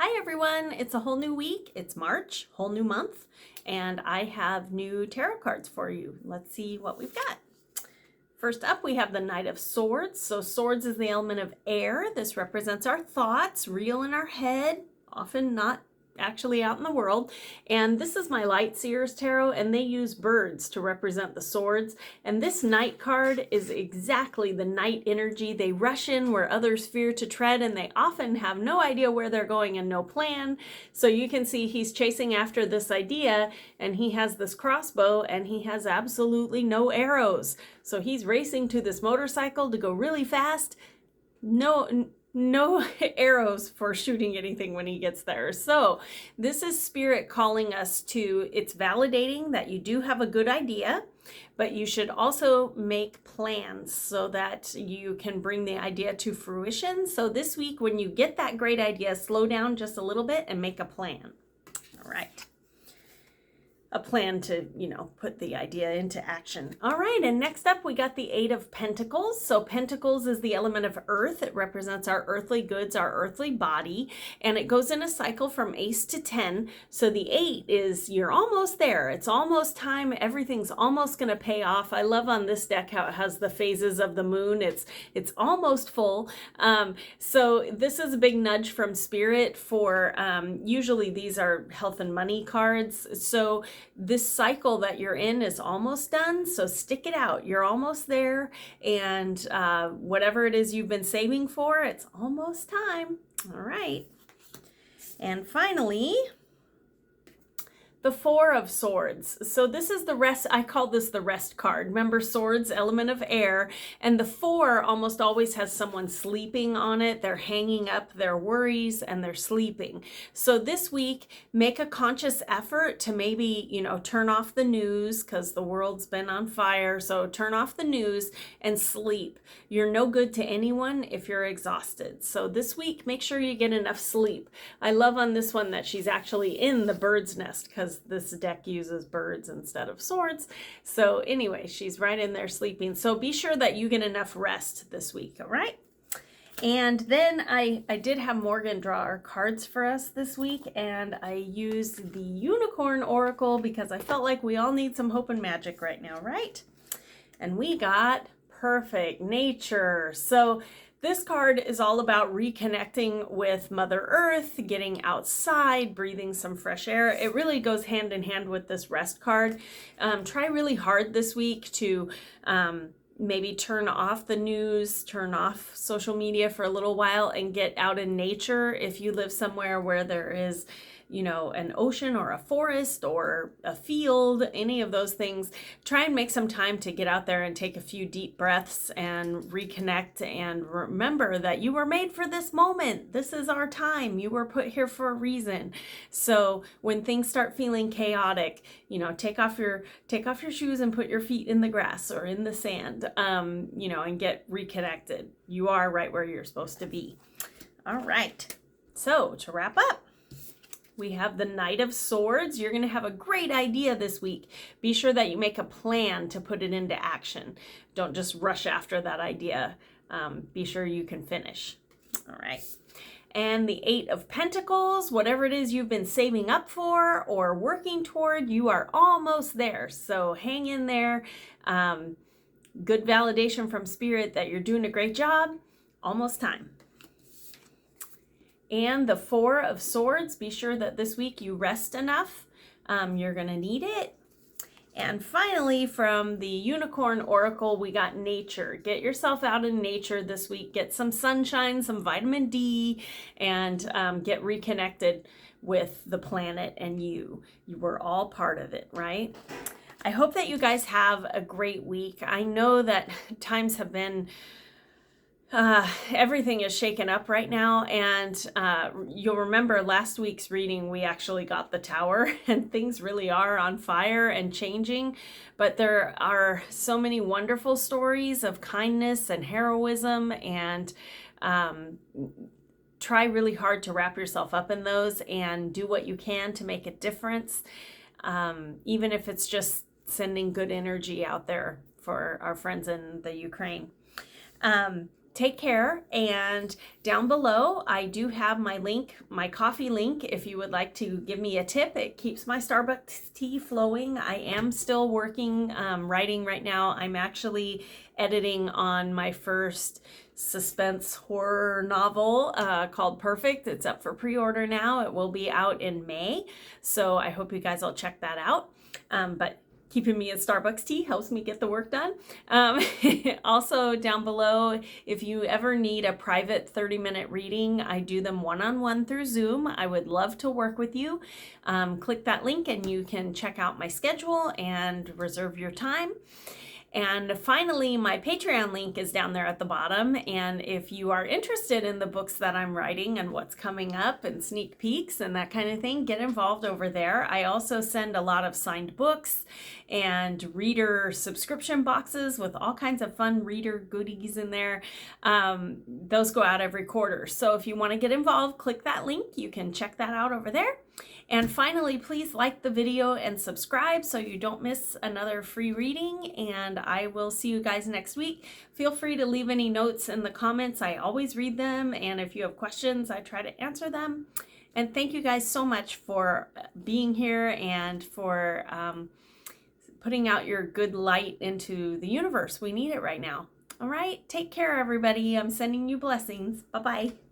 Hi everyone, it's a whole new week. It's March, whole new month, and I have new tarot cards for you. Let's see what we've got. First up, we have the Knight of Swords. So swords is the element of air. This represents our thoughts, real in our head, often not actually out in the world. And this is my Light Seers Tarot, and they use birds to represent the swords. And this Knight card is exactly the Knight energy. They rush in where others fear to tread, and they often have no idea where they're going and no plan. So you can see he's chasing after this idea, and he has this crossbow, and he has absolutely no arrows. So he's racing to this motorcycle to go really fast. No arrows for shooting anything when he gets there. So this is Spirit calling us to, it's validating that you do have a good idea, but you should also make plans so that you can bring the idea to fruition. So this week, when you get that great idea, slow down just a little bit and make a plan. All right. A plan to, put the idea into action. All right, and next up we got the Eight of Pentacles. So Pentacles is the element of earth. It represents our earthly goods, our earthly body, and it goes in a cycle from Ace to 10. So the 8 is you're almost there. It's almost time. Everything's almost going to pay off. I love on this deck how it has the phases of the moon. It's almost full. So this is a big nudge from Spirit for, usually these are health and money cards. So this cycle that you're in is almost done, so stick it out. You're almost there, and whatever it is you've been saving for, it's almost time. All right. And finally, the Four of Swords. So this is the rest. I call this the rest card. Remember, swords, element of air, and the 4 almost always has someone sleeping on it. They're hanging up their worries and they're sleeping. So this week, make a conscious effort to maybe, turn off the news because the world's been on fire. So turn off the news and sleep. You're no good to anyone if you're exhausted. So this week, make sure you get enough sleep. I love on this one that she's actually in the bird's nest because this deck uses birds instead of swords. So anyway, she's right in there sleeping. So be sure that you get enough rest this week, all right? And then I did have Morgan draw our cards for us this week, and I used the Unicorn Oracle because I felt like we all need some hope and magic right now, right? And we got perfect nature. So this card is all about reconnecting with Mother Earth, getting outside, breathing some fresh air. It really goes hand in hand with this rest card. Try really hard this week to maybe turn off the news, turn off social media for a little while and get out in nature. If you live somewhere where there is an ocean or a forest or a field, any of those things, try and make some time to get out there and take a few deep breaths and reconnect and remember that you were made for this moment. This is our time. You were put here for a reason. So when things start feeling chaotic, take off your shoes and put your feet in the grass or in the sand, and get reconnected. You are right where you're supposed to be. All right. So to wrap up, we have the Knight of Swords. You're going to have a great idea this week. Be sure that you make a plan to put it into action. Don't just rush after that idea. Be sure you can finish. All right. And the Eight of Pentacles, whatever it is you've been saving up for or working toward, you are almost there. So hang in there. Good validation from Spirit that you're doing a great job. Almost time. And the Four of Swords, be sure that this week you rest enough. You're going to need it. And finally, from the Unicorn Oracle, we got nature. Get yourself out in nature this week. Get some sunshine, some vitamin D, and get reconnected with the planet and you. You were all part of it, right? I hope that you guys have a great week. I know that times have been everything is shaken up right now, and you'll remember last week's reading we actually got the Tower, and things really are on fire and changing, but there are so many wonderful stories of kindness and heroism, and try really hard to wrap yourself up in those and do what you can to make a difference, even if it's just sending good energy out there for our friends in the Ukraine. take care, and down below I do have my link, my coffee link, if you would like to give me a tip. It keeps my Starbucks tea flowing. I am still working, writing right now. I'm actually editing on my first suspense horror novel called Perfect. It's up for pre-order now. It will be out in May, so I hope you guys will check that out. But keeping me in Starbucks tea helps me get the work done. Also down below, if you ever need a private 30-minute reading, I do them one-on-one through Zoom. I would love to work with you. Click that link and you can check out my schedule and reserve your time. And finally, my Patreon link is down there at the bottom. And if you are interested in the books that I'm writing and what's coming up and sneak peeks and that kind of thing, get involved over there. I also send a lot of signed books and reader subscription boxes with all kinds of fun reader goodies in there. Those go out every quarter. So if you want to get involved, click that link. You can check that out over there. And finally, please like the video and subscribe so you don't miss another free reading. And I will see you guys next week. Feel free to leave any notes in the comments. I always read them. And if you have questions, I try to answer them. And thank you guys so much for being here and for putting out your good light into the universe. We need it right now. All right. Take care, everybody. I'm sending you blessings. Bye-bye.